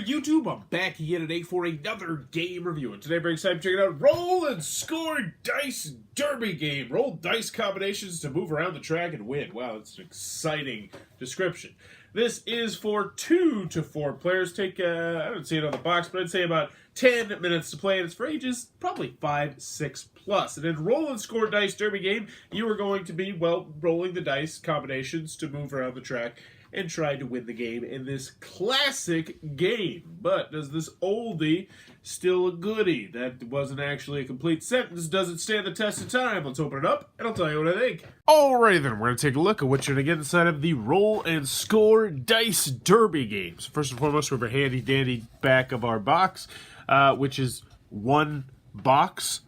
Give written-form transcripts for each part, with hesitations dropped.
YouTube? I'm back again today for another game review. And today I'm very excited to check out Roll and Score Dice Derby game. Roll dice combinations to move around the track and win. Wow, that's an exciting description. This is for 2 to 4 players. Take, I don't see it on the box, but I'd say about 10 minutes to play. And it's for ages probably 5, 6 plus. And in Roll and Score Dice Derby game, you are going to be, well, rolling the dice combinations to move around the track and try to win the game in this classic game. But does this oldie still a goodie? That wasn't actually a complete sentence. Does it stand the test of time? Let's open it up and I'll tell you what I think. Alrighty then, we're going to take a look at what you're going to get inside of the Roll and Score Dice Derby game. So first and foremost, we have a handy dandy back of our box, which is one box,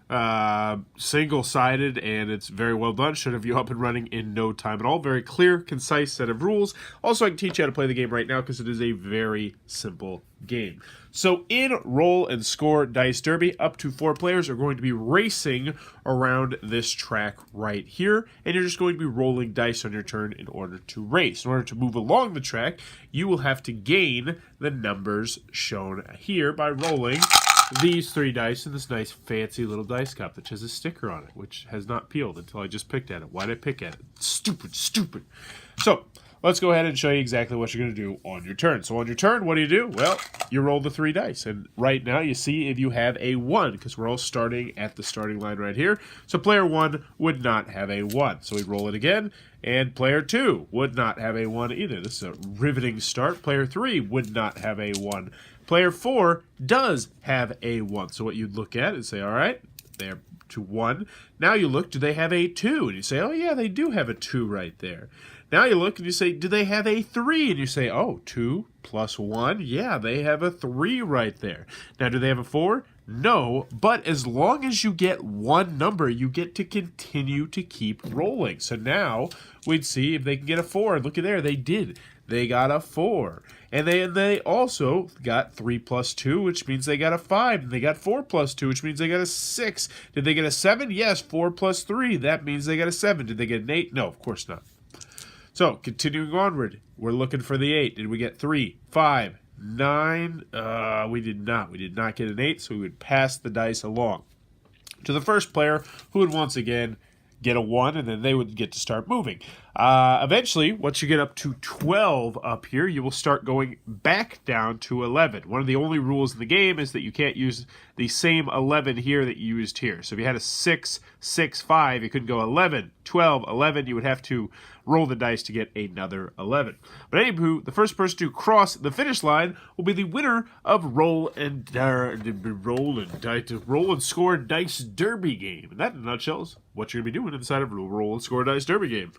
single-sided, and it's very well done. Should have you up and running in no time at all. Very clear, concise set of rules. Also, I can teach you how to play the game right now because it is a very simple game. So in Roll and Score Dice Derby, up to 4 players are going to be racing around this track right here, and you're just going to be rolling dice on your turn in order to race. In order to move along the track, you will have to gain the numbers shown here by rolling these 3 dice in this nice fancy little dice cup that has a sticker on it, which has not peeled until I just picked at it. Why did I pick at it? Stupid, stupid. So let's go ahead and show you exactly what you're going to do on your turn. So on your turn, what do? Well, you roll the 3 dice. And right now you see if you have a 1, because we're all starting at the starting line right here. So player 1 would not have a 1. So we roll it again. And player 2 would not have a 1 either. This is a riveting start. Player 3 would not have a 1. Player 4 does have a 1. So what you'd look at is say, all right, they're to 1. Now you look, do they have a 2? And you say, oh yeah, they do have a 2 right there. Now you look and you say, do they have a 3? And you say, oh, 2 plus 1, yeah, they have a 3 right there. Now do they have a 4? No, but as long as you get one number, you get to continue to keep rolling. So now we'd see if they can get a 4. Look at there, they did. They got a 4. And they also got 3 plus 2, which means they got a 5. And they got 4 plus 2, which means they got a 6. Did they get a 7? Yes, 4 plus 3. That means they got a 7. Did they get an 8? No, of course not. So, continuing onward, we're looking for the 8. Did we get 3, 5, 9? We did not. We did not get an 8, so we would pass the dice along to the first player, who would once again get a 1, and then they would get to start moving. Eventually, once you get up to 12 up here, you will start going back down to 11. One of the only rules in the game is that you can't use the same 11 here that you used here. So if you had a 6, 6, 5, you couldn't go 11, 12, 11. You would have to roll the dice to get another 11. But anywho, the first person to cross the finish line will be the winner of Roll and Score Dice Derby game. And that, in a nutshell, is what you're going to be doing inside of Roll and Score Dice Derby game.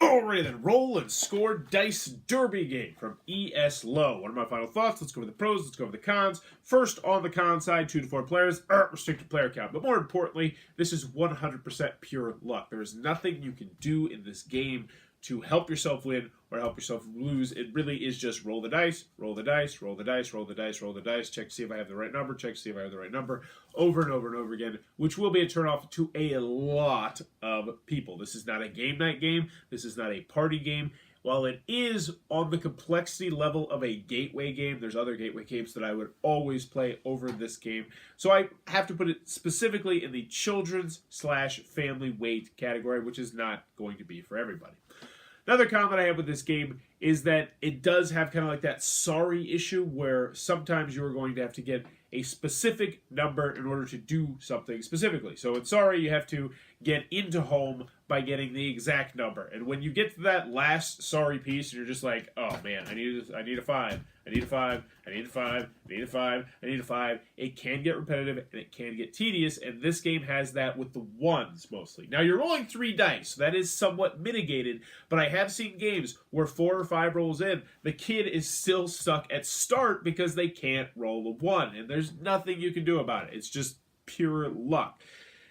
Alright then, Roll and Score Dice Derby game from ES Low. What are my final thoughts? Let's go over the pros, let's go over the cons. First, on the con side, 2 to 4 players, restricted player count. But more importantly, this is 100% pure luck. There is nothing you can do in this game to help yourself win or help yourself lose. It really is just roll the dice, roll the dice, roll the dice, roll the dice, roll the dice, check to see if I have the right number, check to see if I have the right number, over and over and over again, which will be a turnoff to a lot of people. This is not a game night game. This is not a party game. While it is on the complexity level of a gateway game, there's other gateway games that I would always play over this game. So I have to put it specifically in the children's/family weight category, which is not going to be for everybody. Another comment I have with this game is that it does have kind of like that sorry issue where sometimes you are going to have to get a specific number in order to do something specifically. So in sorry, you have to get into home by getting the exact number. And when you get to that last sorry piece, you're just like, oh man, I need a 5. I need a 5. I need a 5. I need a 5. I need a 5. It can get repetitive and it can get tedious, and this game has that with the 1s mostly. Now you're rolling 3 dice, so that is somewhat mitigated, but I have seen games where 4 or 5 rolls in, the kid is still stuck at start because they can't roll a 1, and there's nothing you can do about it. It's just pure luck.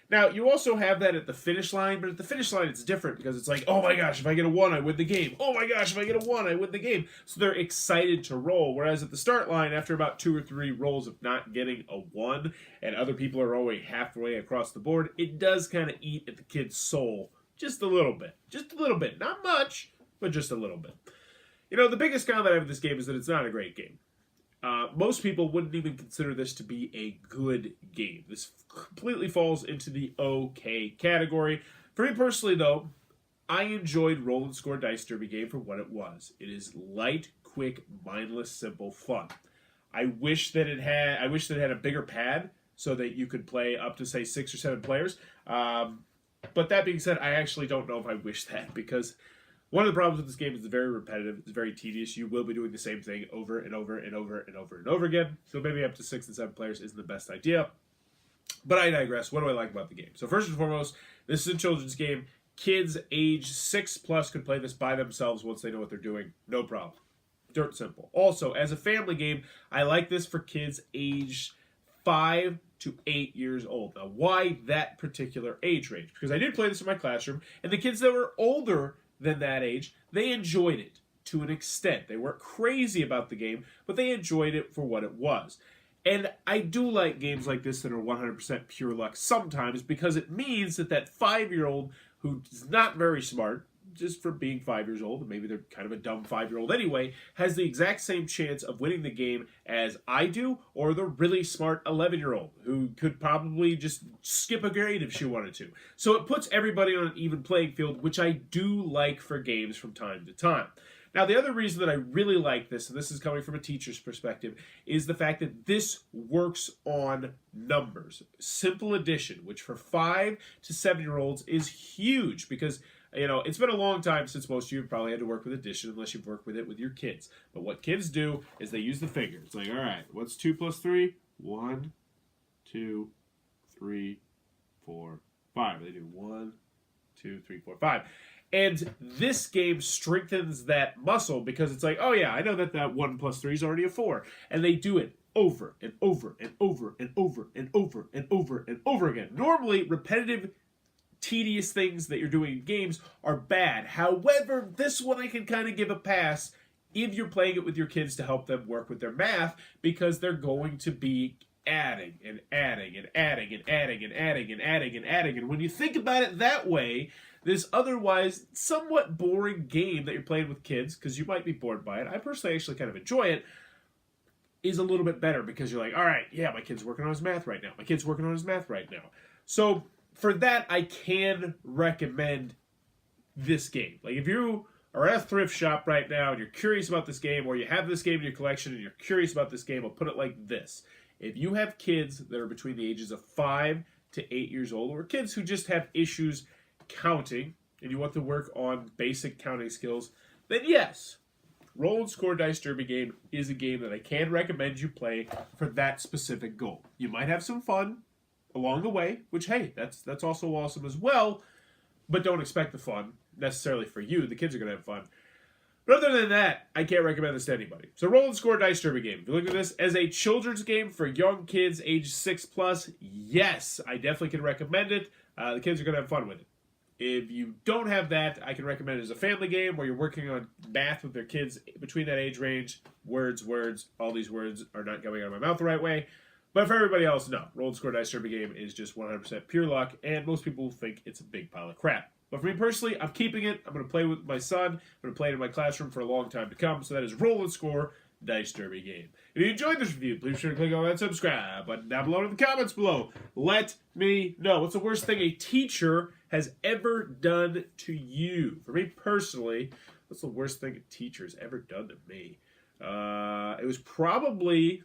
Now, you also have that at the finish line, but at the finish line it's different because it's like, oh my gosh, if I get a 1, I win the game. Oh my gosh, if I get a 1, I win the game. So they're excited to roll, whereas at the start line, after about 2 or 3 rolls of not getting a 1, and other people are rolling halfway across the board, it does kind of eat at the kid's soul just a little bit. Just a little bit. Not much, but just a little bit. You know, the biggest con that I have with this game is that it's not a great game. most people wouldn't even consider this to be a good game. This completely falls into the okay category. For me personally, though, I enjoyed Roll and Score Dice Derby game for what it was. It is light, quick, mindless, simple fun. I wish that it had a bigger pad so that you could play up to say 6 or 7 players. But that being said, I actually don't know if I wish that, because one of the problems with this game is it's very repetitive. It's very tedious. You will be doing the same thing over and over and over and over and over again. So maybe up to 6 and 7 players isn't the best idea. But I digress. What do I like about the game? So first and foremost, this is a children's game. Kids age 6 plus could play this by themselves once they know what they're doing. No problem. Dirt simple. Also, as a family game, I like this for kids aged 5 to 8 years old. Now, why that particular age range? Because I did play this in my classroom, and the kids that were older than that age, they enjoyed it to an extent. They weren't crazy about the game, but they enjoyed it for what it was. And I do like games like this that are 100% pure luck sometimes, because it means that that 5-year-old who's not very smart, just for being 5 years old, and maybe they're kind of a dumb 5-year-old anyway, has the exact same chance of winning the game as I do, or the really smart 11-year-old who could probably just skip a grade if she wanted to. So it puts everybody on an even playing field, which I do like for games from time to time. Now, the other reason that I really like this, and this is coming from a teacher's perspective, is the fact that this works on numbers. Simple addition, which for 5 to 7-year-olds is huge, because it's been a long time since most of you have probably had to work with addition, unless you've worked with it with your kids. But what kids do is they use the finger. It's like, all right, what's 2 plus 3? 1, 2, 3, 4, 5. They do 1, 2, 3, 4, 5. And this game strengthens that muscle, because it's like, oh yeah, I know that 1 plus 3 is already a 4. And they do it over and over and over and over and over and over and over again. Normally, repetitive, tedious things that you're doing in games are bad. However, this one I can kind of give a pass if you're playing it with your kids to help them work with their math, because they're going to be adding and adding and adding and adding and adding and adding and adding. And when you think about it that way, this otherwise somewhat boring game that you're playing with kids, because you might be bored by it, I personally actually kind of enjoy it, is a little bit better, because you're like, all right, yeah, my kid's working on his math right now. My kid's working on his math right now. So for that, I can recommend this game. Like, if you are at a thrift shop right now and you're curious about this game, or you have this game in your collection and you're curious about this game, I'll put it like this. If you have kids that are between the ages of 5 to 8 years old, or kids who just have issues counting, and you want to work on basic counting skills, then yes, Roll and Score Dice Derby game is a game that I can recommend you play for that specific goal. You might have some fun along the way, which, hey, that's also awesome as well, but don't expect the fun necessarily for you. The kids are going to have fun. But other than that, I can't recommend this to anybody. So Roll and Score Dice Derby game. If you look at this as a children's game for young kids age 6 plus, yes, I definitely can recommend it. The kids are going to have fun with it. If you don't have that, I can recommend it as a family game where you're working on math with their kids between that age range. Words, all these words are not going out of my mouth the right way. But for everybody else, no. Roll and Score Dice Derby game is just 100% pure luck, and most people think it's a big pile of crap. But for me personally, I'm keeping it. I'm going to play with my son. I'm going to play it in my classroom for a long time to come. So that is Roll and Score Dice Derby game. If you enjoyed this review, please be sure to click on that subscribe button down below in the comments below. Let me know. What's the worst thing a teacher has ever done to you? For me personally, what's the worst thing a teacher has ever done to me? It was probably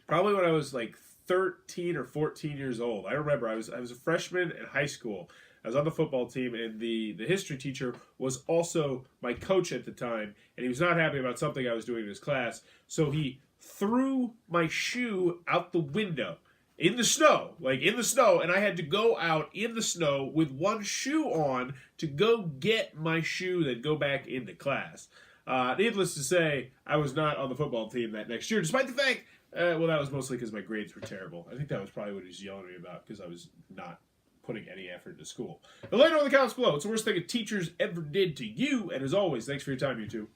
when I was like 13 or 14 years old. I remember I was a freshman in high school. I was on the football team, and the history teacher was also my coach at the time, and he was not happy about something I was doing in his class, so he threw my shoe out the window in the snow, and I had to go out in the snow with one shoe on to go get my shoe, then go back into class. Needless to say, I was not on the football team that next year, despite the fact, that was mostly because my grades were terrible. I think that was probably what he was yelling at me about, because I was not putting any effort into school. But let me know in the comments below. What's the worst thing a teacher's ever did to you? And as always, thanks for your time, YouTube.